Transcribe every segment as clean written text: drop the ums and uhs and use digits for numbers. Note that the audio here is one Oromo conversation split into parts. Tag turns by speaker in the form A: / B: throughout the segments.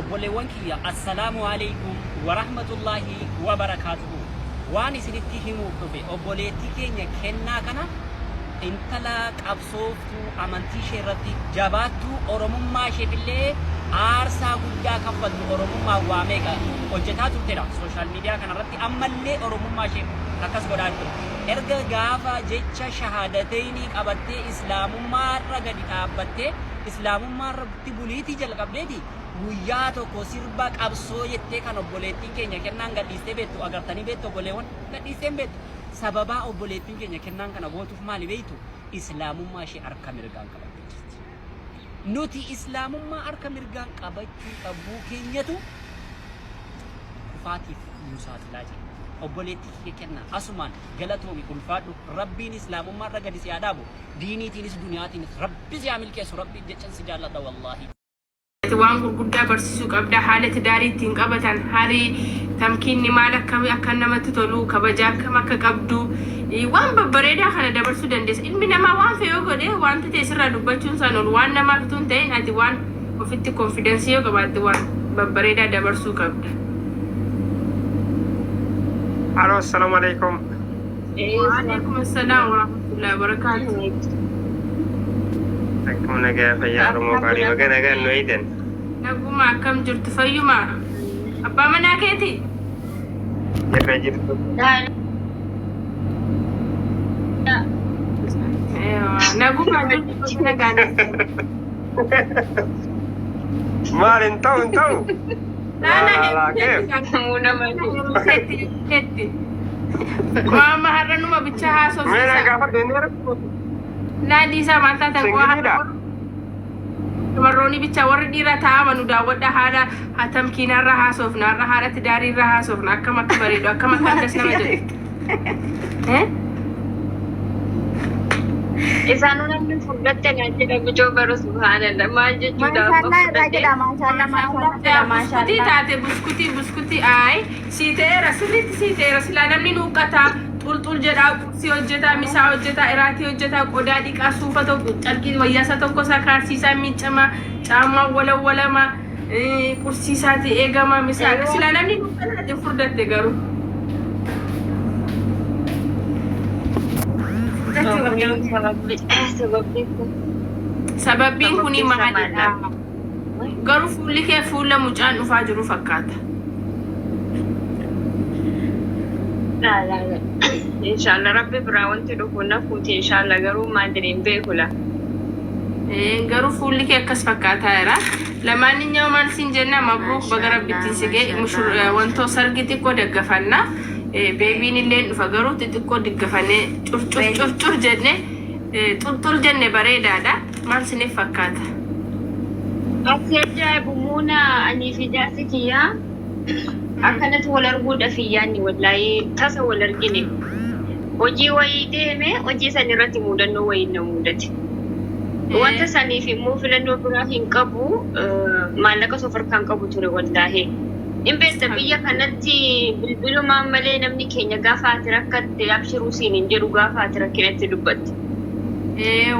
A: obboleewwan kiyya assalaamu alaykum wa rahmatullahi wa barakatuhu. Waan isinitti himuuf dhufe obboleettii keenya kennaa kana intala qabsooftuu amantii ishee irratti jabaattuu oromummaa isheefillee aarsaa guddaa kaffaltu oromummaa waa meeqa hojjetaa turtedha sooshaal miidiyaa kanarratti ammallee oromummaa ishee akkas godhaa jirti. Erga gaafa jecha shahaadateynii qabattee islaamummaa irra gadi dhaabbattee islaamummaa irratti buliitii jalqabdeeti guyyaa tokko sirba qabsoo jettee kan obboleettiin keenya kennaan gadhiistee beektu agartanii beektu obboleewwan gadhiisteen beektu. Sababa obboleettiin keenya kennaan kana gootuuf maali beektu islaamummaa ishee harka mirgaan qabattee jirti. Nuti islaamummaa harka mirgaan qabachuu qabuu keenyatu kufaatiif nu saaxilaa jira. obboleettii kenna asumaan galatoomi ulfaadhu rabbiin islaamummaa irra gadi si adaabu diiniitiinis duniyaatiinis rabbi si milkeessu rabbi jechan si jaalladha wallahi.
B: waan gurguddaa barsiisuu qabda haala tidaarii ittiin qabatan haali tamkiinni maal akka namatti tolu kabajaa akkam akka qabdu waan babbareedaa kana dabarsuu dandeessa. Ilmi namaa waan fe'oo godhee wanta ta'e sirraa dubbachuun isaan ol waan namaaf tun ta'in ati waan ofitti konfidensii yoo qabaatte waan babbareedaa dabarsuu qabda.
C: Halo, assalamualaikum.
B: Waalaikumsalam warahmatullahi wabarakatuh.
C: Akkam nagaa fayyaa Oromoo qaalii magana gan noidan.
B: Naguma akkam jirtu fayyuma. Abbaa manaa keeti?
C: Jirra jirtu.
B: Naguma jirtu nagaan.
C: Maalin ta'u.
B: Mama harranuma bicha haasofsiisa.
C: Meera gaafa deemeera.
B: Naadii isaa maal taatan dubarroonni bicha warri dhiira taa'amanu daawwadha haala hatamkiinarra haasofnaarra haala tidaariirra haasofna akkam akka bareedu akkam akka akkas nama jedhu.
D: Isaanuu namni fudhatte kan jedhamu joobaro subhaanallah maal jechuudha
B: buskutii taate buskutii ay siiteera sirriitti siiteera silaa namni nuuqqataa xulxul jedhaa qursi hojjetaa misaa hojjetaa iraatii hojjetaa qodaa dhiqaa suufa tokko carqii wayyaasa tokko sakaarsiisaa miiccamaa caammaa walawwalamaa qursiisaati eegamaa misaa silaa namni nuuqqataa furdatte garuu. Sababbiin kuni maalidha? Garuu fuulli kee fuula mucaan dhufaa jiru fakkaata.
D: Inshallah rabbi biraa wanti dhufu nafuuti inshallah garuu maandiriin beekula.
B: Garuu fuulli kee akkas fakkaataa jira. Lamaaniyyuu maal siin jenna mabruuk baga rabbittiin si ga'e wantoo sargi xiqqoo daggafanna. Beebiin illee dhufa garuu xixiqqoo diggafannee curcur jenne xulxul jenne bareedaadha. Maal sineef fakkaata?
D: Ati ajaa'ibumuuna anii fi jaarsi kiyyaa akkanatti wal arguudhaaf iyyaanni wallaahi tasa wal argine. Hojii wayii deeme hojii san irratti mudannoo wayii na mudate. Wanta saniif immoo filannoo biraa hin qabu maallaqa sofarkaan qabu ture wallaahi. Inbeesta biyya kanatti bilbilumaan malee namni keenya gaafa ati rakkatte abshiruu siin hin jedhu gaafa ati rakkinatti dubbatte.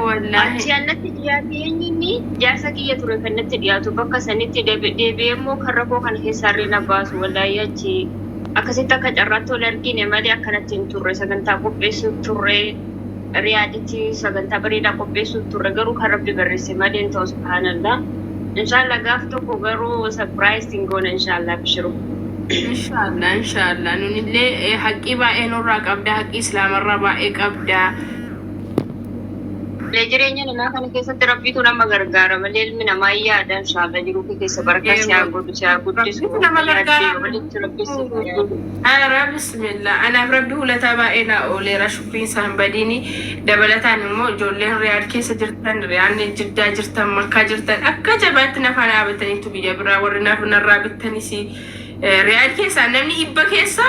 B: Wallaahi.
D: Ati annatti dhiyaate eenyuuni jaarsa kiyya ture kan natti dhiyaatu bakka sanitti deebi'ee immoo kan rakkoo kana keessarree na baasu wallaahi achi akkasitti akka carraatti wal argine malee akkanatti hin turre sagantaa qopheessuuf turre riyaaditti sagantaa bareedaa qopheessuuf turre garuu kan rabbi barreesse malee hin ta'u subhaanallah. Inshallah gaaf tokko garuu surprise tingoona inshallah bishiru.
B: Inshallah nunillee haqqii baay'ee nurraa qabda haqqii islaamarraa baay'ee qabda.
D: Jireenya namaa kana keessatti rabbiitu nama gargaara malee ilmi namaa yaada inshallah jiruu keessa baraka siyaa godhu siyaa guddisu.
B: Nama gargaara. Bismillah anaaf rabbi hulataa baay'ee na ooleera shukriin isaan badiini dabalataan immoo ijoolleen riyaad keessa jirtan riyaadni jiddaa jirtan makkaa jirtan akka jabaatti nafa dhaabataniitu biyya biraa warri narraa bittanis riyaad keessaa namni dhibba keessa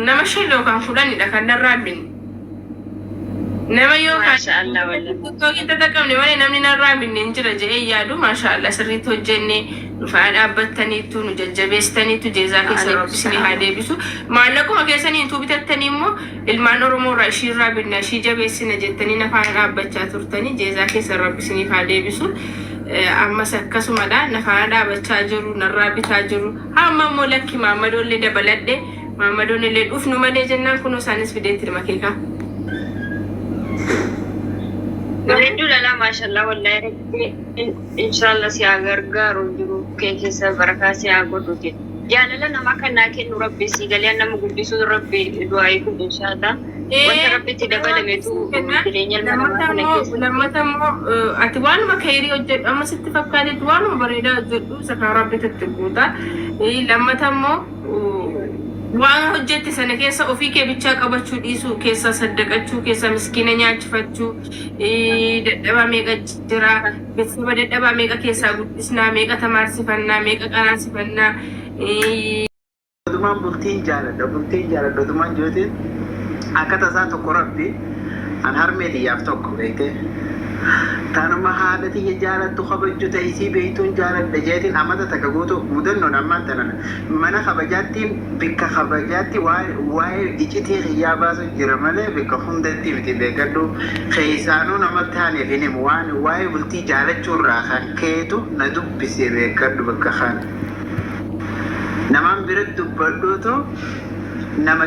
B: nama 5 yookaan 10 kan narraa binne. Nama yookaan tokko tattaaqamne malee namni narraa binne hin jira jedhee yaadu maashaallah sirriitti hojjenne dhufaa dhaabbattaniitu nu jajjabeessitaniitu jeezaa keessa rabbisni haa deebisu. Maallaquma keessanii intuu bitattanii immoo ilmaan Oromoo irraa ishiirraa binna ishii jabeessina jettanii nafaan dhaabbachaa turtanii jeezaa keessa rabbisni haa deebisu. ammas akkasumadha nafaana dhaabachaa jiru narraa bitaa jiru hamma immoo lakki Maammadoon illee dabaladhe Maammadoon illee dhufnu malee jennaan kunoo isaanis fideetti hirma keekaa.
D: Bareedduu dhalaa maashaallah wallahi rabbi inshallah si haa gargaaru jiru kee keessa barakaa si haa godhuti. Jaalala namaa kannaa kennu rabbi si galee nama guddisuu rabbi du'aa eeguuf inshallah. Wanta rabbitti dabalameetu jireenya ilma namaa kana keessa.
B: Lammata immoo ati waanuma khayrii hojjedhu amma sitti fakkaatetti waanuma bareedaa hojjedhu isa kan rabbitti guuta. Lammata immoo waan hojjette sana keessa ofii kee bichaa qabachuu dhiisuu keessa saddaqachuu keessa miskiina nyaachifachuu dadhabaa meeqa jira beeksisa dadhabaa meeqa keessaa guddisnaa meeqa tamaarsifannaa meeqa qanaasifannaa.
E: Dumaan bultiin jaaladha dumaan jootiin akka tasaa tokko rabbi an harmee xiyyaaf tokko beekte taanuma haadha xiyya jaaladhu kabajju ta'isii beeytuun jaaladha jeetiin amata takka guutu mudannoon ammaan tanan mana kabajaatti bikka kabajaatti waa'ee iccitii xiyyaa baasu jira malee bikka hundatti miti beekadhu keessaanuu namatti haaneef hin himu waan waa'ee bultii jaalachuurraa kan keetu na dubbise beekadhu bakka kan namaan biratti dubbadhuutu nama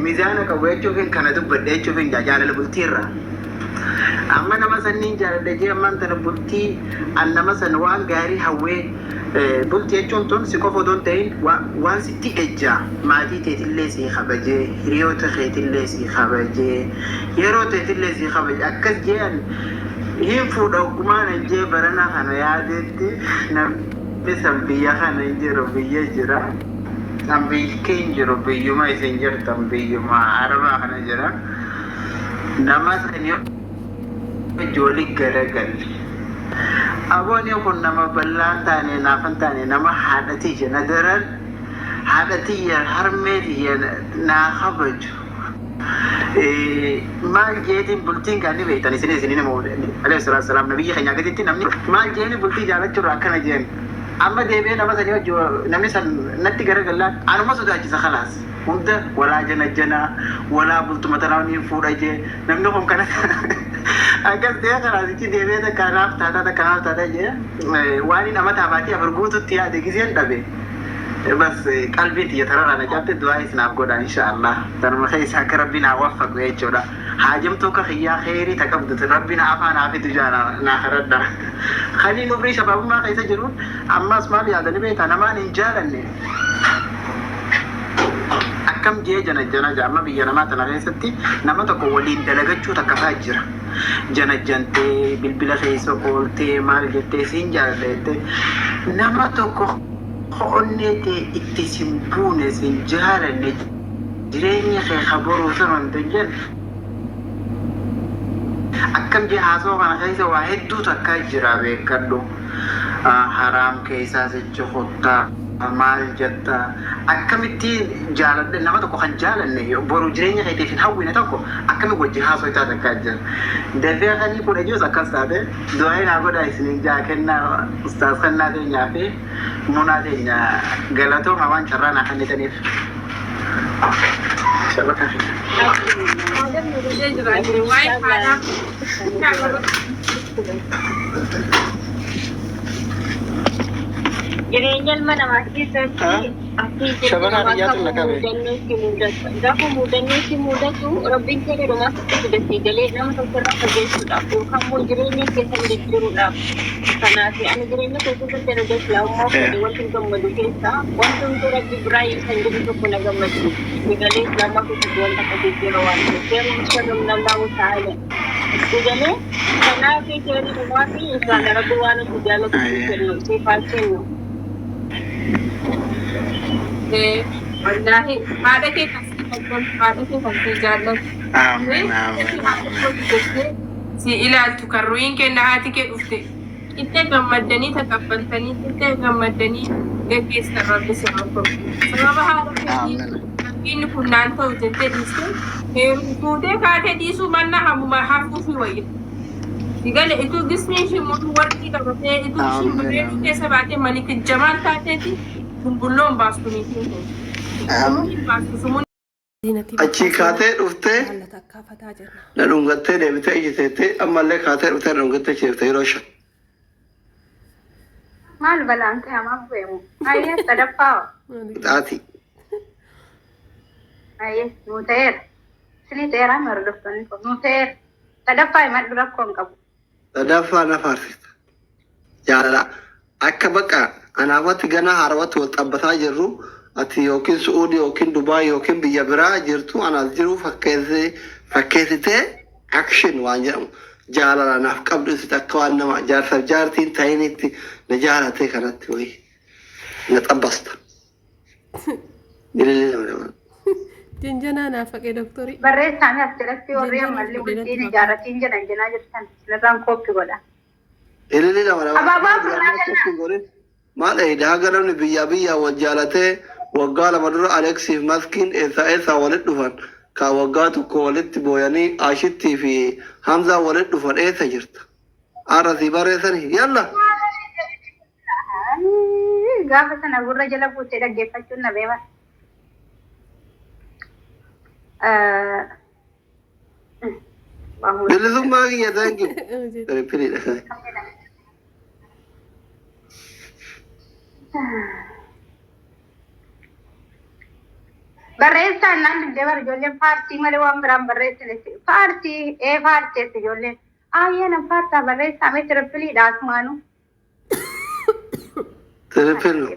E: miizaana qabu jechuufin kana dubbadhe jechuufin jaalala bultiirraa. Amma nama sanniin jaaladha jee ammaan tana bultii an nama san waan gaarii hawwee bultii jechuun tun si qofa odoon ta'in waan sitti ejjaa maatii teetillee si kabajee hiriyoota keetillee si kabajee yeroo teetillee si kabajee akkas jean hin fuudha ogummaan jee barana kana yaadetti namni san biyya kana jiru biyya jira. An biyyi jiru biyyuma isin jirtan biyyuma arabaa kana jira. Nama sanii ijoolli garagalle. Aboonni kun nama bal'aan taane naafan taane nama haadhatii jenna daran haadhatii harmeetii naa kabaju. Maal jeetiin bultiin kan ni beektan isin nama alayhi salaatu salaam nabiyyi keenya gaditti namni maal jeeni bultii jaalachuurra akkana jeen. Amma deebi'ee nama sanii wajjin namni san natti garagallaan anuma sodaachisa khalaas hunda walaa jana walaa bultuma tanaa ni fuudha jee namni kun kana akkas ta'e khalaasichi deebi'ee kanaaf taata jee waan inni amata abaatii abarguututti yaade giseen dhabe bas qalbii tiyya tararraa na cabte du'aa isinaaf godha inshaallah tanuma keessa akka rabbiin haa waffaqu jechuudha. Haajamtuu ka khiyyaa khayrii takabdatu rabbiin afaan haafitu jaana naa karadha. Khaliin umrii shabaabummaa keessa jiru ammas maal yaadanii beektaa namaan hin jaalanne. Akkam jee jana jaama biyya namaa tana keessatti nama tokko waliin dalagachuu takkasaa jira. Jana jantee bilbila keessa ooltee maal jettee siin jaaladha nama tokko onnee ta'e itti sin buune sin jaalanne jireenya kee kabaruu sanan tajjel. Akkam jee haasoo kana keessa waa hedduutu akka jira beekadhu haraam keessaa jecha hottaa maal jetta akkamittiin jaaladha nama tokko kan jaalanne boru jireenya keetiif hin hawwine tokko akkami wajji haasoo isaa takkaa jira. Dafee kanii kun ejoos akkas taate du'aayin haa godhaa isiniin jaa kennaa ustaas kennaa teenyaa fi munaa teenya galatooma waan carraa naa kennitaniif.
D: Jireenya ilma namaa keessatti gaafa mudannoo si mudatu rabbiin keenya dhumaa sitti fidatee galee nama tokkorraa fageessuudhaaf yookaan immoo jireenya keessa jijjiiruudhaaf. Kanaaf ani jireenya keessatti erga islaamummaa fedhe wanti gammadu keessaa wanti hundi rabbi biraa kan jiru tokko na gammadu. Galee islaamummaa keessatti wanta akka jijjiirra waan ta'eef seerri shagamnallaahu ta'ala. Galee kanaaf seerri dhumaa fi isaan rabbi waan itti jaalatu siifaa kennu.
B: Wallahi haadha kee kan si jaallatu si ilaaltu kan ru'iin kenna haati kee dhufte itti gammaddanii takaffaltanii itti gammaddanii gaggeessan rabbi sirra koru sababa haadha keetiin inni kun naan ta'u jettee dhiiste fuutee kaatee dhiisuu manna hafuu fi wayya sigale itu gisni shi mutu warqii qabatee itu shi bireedu keessa baatee malikit jamaan taateeti kumbulloon baastu niitiin
F: Achi kaatee dhuftee na dhungattee deebitee ijjiteettee ammallee kaatee dhuftee na dhungattee jirte yeroo shan.
B: ما البلانك يا ما بيمو أيه تدفع
F: Taati.
B: أيه نوتير سني تيرا مردفتني نوتير تدفع ما دركم كابو
F: Sadaffaa na faarsista. Jaalala. Akka bakka anaafatti gana harawatti wal xabbataa jirru ati yookiin Su'uudii yookiin Dubaay yookiin biyya biraa jirtu anaas jiru fakkeessitee action waan jedhamu jaalala naaf qabdu isitti akka waan nama jaarsaaf jaartiin ta'initti na jaalatee kanatti wayii na xabbasta.
G: Jinjana naafaqee doktorii.
B: barreessaan asirratti warri ammallee bultiin ijaarratiin jedhan jenaa jirtan sirraan kooppi godha.
F: Ilili lama
B: Abaabaa furraa
F: maal eedaa galamni biyyaa wal jaalatee waggaa lama dura Aleksiif Maskiin eessaa walitti dhufan ka waggaa tokko walitti booyanii Ashittii fi Hamzaa walitti dhufan eessa jirta? Arrasii barreessanii yalla.
B: gaafa sana gurra jala buutee dhaggeeffachuun na beema.
F: Bilisummaa kiyya taanki. Ripiliidha.
B: barreessaan naan dindee bar ijoolleen paartii malee waan biraan barreessine paartii paarteetti ijoolleen ayyana paartaa barreessaa mee tirippiliidha asumaanu.
F: Tiripilu.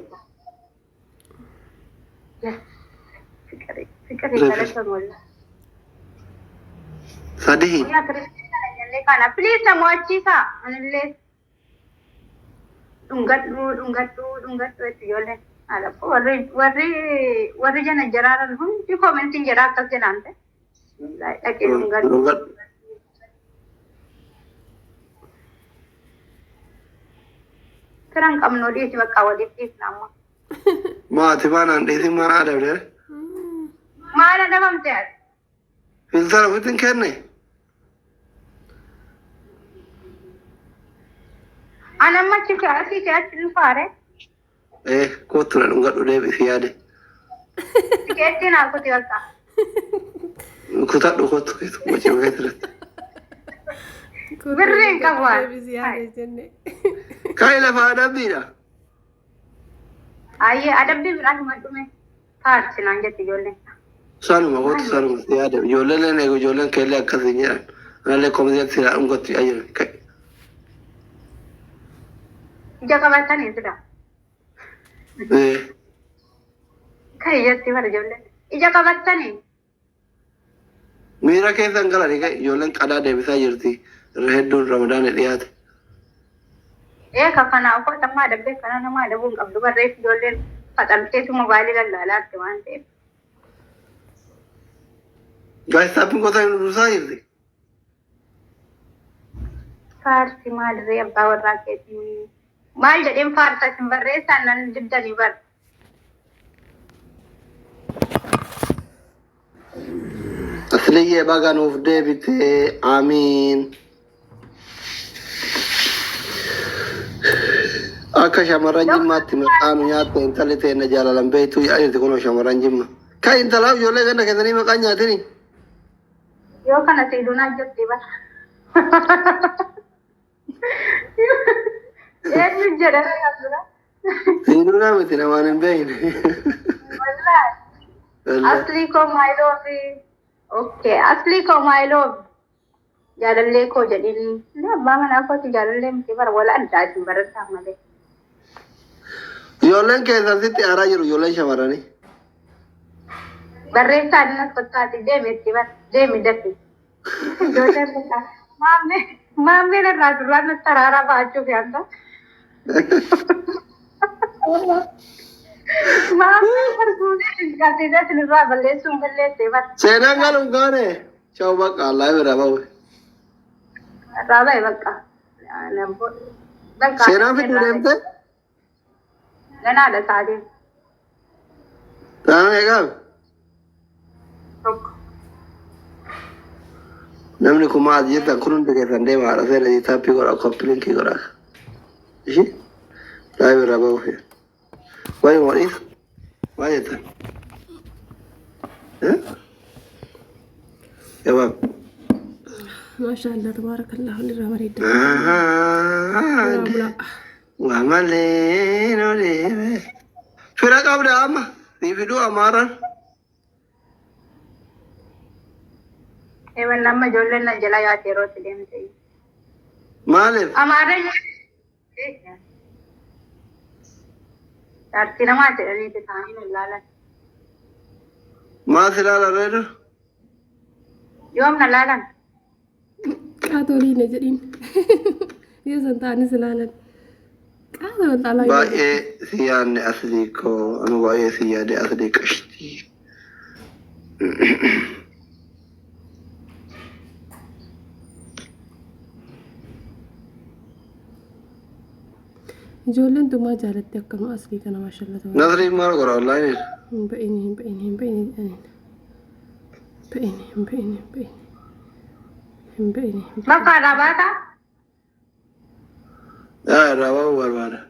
B: Fikirii galatoon walla.
F: Sadii.
B: Yaa tirippilii kana jennee kana piliis na mo'achiisaa anillee dhungadhu itti ijoolleen. warri jana jaraaran hundi komentiin jedha akkas jedhaan ta'e. Dhaqee dhungadhu. Firan qabnoo dhiisi bakka waliif dhiisna amma.
F: Maati maanaan dhiisi maanaa adabdee?
B: Maal adabamte ati?
F: Filtara ofiitiin kenne?
B: Anamma asii achi dhufaare.
F: Kottu na dhungadhu deebisi yaade.
B: Tikeettiin haa kuti bakka.
F: Kutadhu kottu wajjin keessatti.
B: Birriin qabu
F: Kaayii lafaa adabbiidha.
B: Ayyee adabbii biraan hima dhume paartii naan jetti ijoolleen.
F: Sanuma kottu sanuma yaade ijoolleen eegu ijoolleen keellee akkasiin jedhan anallee koomisiitti silaa dhungatti ayyaana ka'e.
B: Ija qabatanii sida. Kan iyyatti bara ijoolleen ija qabatanii.
F: Miira keessan galanii ka'e ijoolleen qadaa deebisaa jirti irra hedduun ramadaana dhiyaate.
B: Kanaafuu tammaa adabbee kana nama adabuun qabdu barreessi ijoolleen faxalteetu mobaayilii lallaalaatti waan ta'eef.
F: Gaayisaappin gosa hin dursaa jirti.
B: Faarsi maalirree abbaa warraa keetii maal jedheen faarsa isin barreessaan nan diddanii bar.
F: Asliyyee baga nuuf deebite amiin. Akka shamarran jimmaatti maqaanu nyaatte intalli teenna jaalalan beektuu yaa'irti kunoo shamarran jimma. Kan intalaaf ijoollee ganna keessanii maqaan nyaatini.
B: Yoo kana siidunaa jirti bara. Eenyu jedhame asura.
F: Siidunaa miti namaan hin beekne.
B: Asli ko my love. Okay, asli ko my love. Jaalallee koo jedhini. Abbaa manaa kooti jaalallee miti bara wala addaa isin barataa malee.
F: Ijoolleen keessan sitti aaraa jiru ijoolleen shamarranii.
B: Barreessaan nas fakkaate deemetti bara deemi datti. Ijoolleen bakka maammeen irraa duraan natti taraaraa ba'achuuf yaanta. Maammeen barguudee dinqasiisee sinirraa balleessuun balleessee bara.
F: Seenaan galuun kaane sha'u bakka allaa bira bahu.
B: Irraa ba'e bakka.
F: Seenaan fidduu deemte?
B: Ganaadha saatiin.
F: Taa'an eegaame?
B: Tokko.
F: Namni kun maal jettan kun hundi keessan deema haadha seera taappii godha koppilinkii godha. Ishi? Laayi bira bahu. Wayi modhiif? Maal jettan? Jawaab.
G: ما شاء الله تبارك الله اللي راه مريض
F: وعملين وليه فرق أبدا أما يفيدوا أمارا
D: Ewan nama jolen na jala ya tero tidem te.
F: مالف
D: Amare Tarti nama tere ni te thani na lala.
F: ما سلال الرجل
D: Yom na lala.
G: Qaatolii na jedhin. Yoo san taane silaalan. Qaata walxaalaa.
F: باقي سيان أصديكو أنا باقي سيان أصديك أشتي
G: Ijoolleen tumaa jaalatti akkama asii kana maashaallah ta'u.
F: نظري ما أقرأ والله
G: Hin ba'ini.
D: Baka rabata.
F: لا رواو بربادا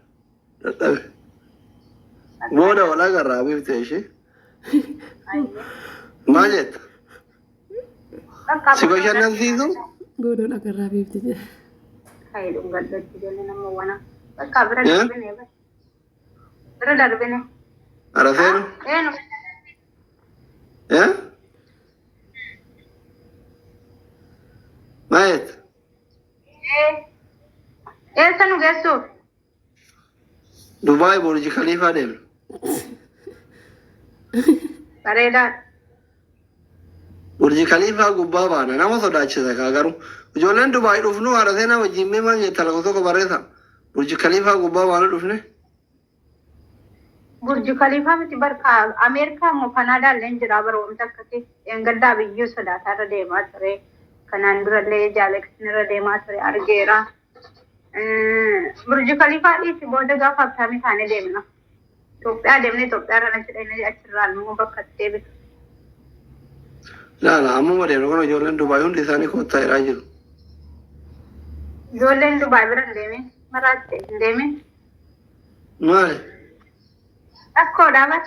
F: مودا ولا قرابي بتعيشي ما جت
D: Baka
F: سيباشا نزيدو
G: Boodon agarraa beekti jedha.
D: Hai dungal datti jolen nama wana. Baka bira
F: Ya?
D: darbine ba. Bira darbine.
F: عرفينو
D: Eno.
F: يا ما جت
D: Sanu gesu.
F: دبي برج خليفة ديم
D: Pareda.
F: برج خليفة قبا بانا نما صدا أشياء كاغرو جولن دبي رفنو عرفينا وجيمي ما يتلاقوا كو بريثا برج خليفة قبا بانا رفنه
D: Burj Khalifa miti barka Amerika mo Canada len jira bar won takkati engadda biyyu sodata ra de matare kanan duralle jalexin ra de matare argera Burj Khalifa iti boda ga fattami thane demna Topya demne Topya ra nachide ne achirral mo bakkatte bi
F: لا لا أمو مريم لو كانوا جولن دبي هون لساني كوتا يراجل
D: Jolen Dubai bran deme maratte deme
F: مالي
D: akko damat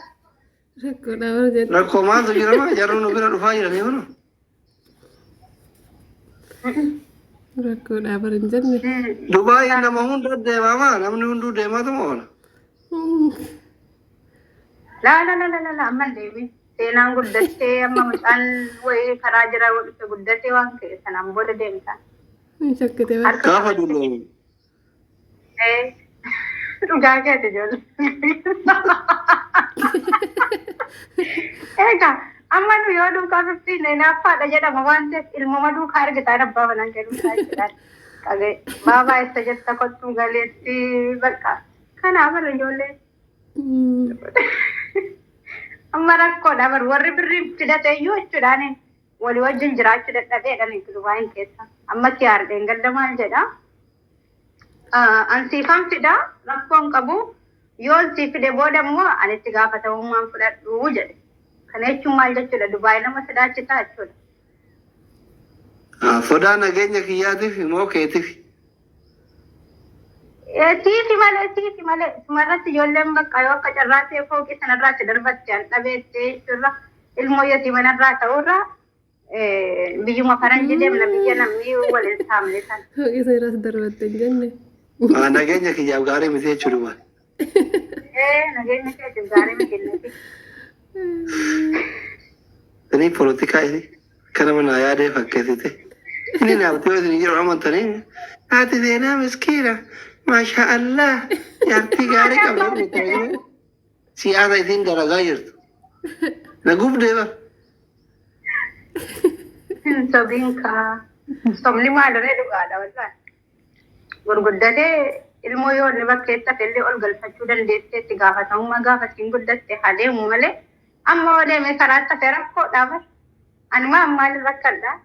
G: Rakkoodha bara jedhu.
F: ركو ما تجرا ما جرون بيرا رفاجر نيمانو
G: Rakkoodha bara hin jenne.
F: دبي نما هون دد ماما نمن هون دد ما تمونا
D: la amma devi seenaan guddattee amma mucaan wayii karaa jira walitti guddattee waan ta'e sanaan booda deemta.
G: Hin shakkite bara.
F: كافة دولو
D: Dhugaa keeti ijoollee. Egaa amma nu yoo duukaa fiftiin naaffaadha jedhama waan ta'eef ilmuma duukaa argitaan abbaa banaan jedhu taasisan. Qabee baabaa isa jetta kottuu galeetti bakka kanaaf irra ijoollee. Amma rakkoodha bar warri birrii fidate iyyuu jechuudhaan walii wajjin jiraachuu dadhabeedhaan Dubaay keessa. Amma siyaardeen gadda maal jedhaa? Ansiifan fida rakkoon qabu yoo si fide booda immoo ani itti gaafatamummaan fudhadhu jedhe. Kana jechuun maal jechuudha Dubaay nama sodaachisaa jechuudha.
F: فدا نجينا كياتي في موقعتي في
D: Tiiti malee sumarratti ijoolleen bakka yoo akka carraa ta'e fooqii sanarraatti darbatte an dhabeettee jechuudha. Ilmoo yootii manarraa ta'urraa biyyuma faranjii deemna biyya namni waliin saamne sana.
G: Hooqii isa irratti darbatte hin jenne.
F: نجينا كياب غاري مثل شلوان
D: Nageenya keetiif gaarii miti.
F: إني بوليتيكا إني كنا من عيادة فكرتي إني نابتي وزني يجرو عمان تاني هاتي زينا مسكينة ما شاء الله يارتي غاري كم سياسة يتين درجة يرت نقوم ديبا
D: Sobiinka somni maalirree dhugaadha wallaan. Gurguddatee ilmoo yoo inni bakkeetta illee ol galfachuu dandeessee itti gaafatamummaa gaafatiin guddatte haa deemu malee amma yoo deeme karaa tafee rakkoodhaa bar. Ani maa maalin rakkadhaa?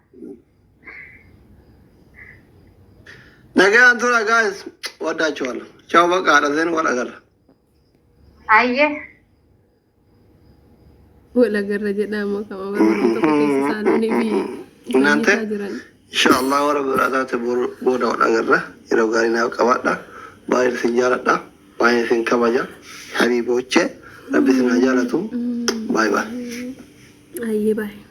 F: نجا أنتوا guys ودا شوال شو بقى على زين ولا قال
D: Ayyee.
G: Wal agarra jedhama kama bara tokko keessa isaanii fi
F: نانتي
G: jiran.
F: إن شاء الله ورب العزات بودا ولا قال يلو قارينا وقوانا باير سنجالة باير سنكبجا حبيبي وجه ربي سنجالة باي باي
G: Ayyee baay'ee.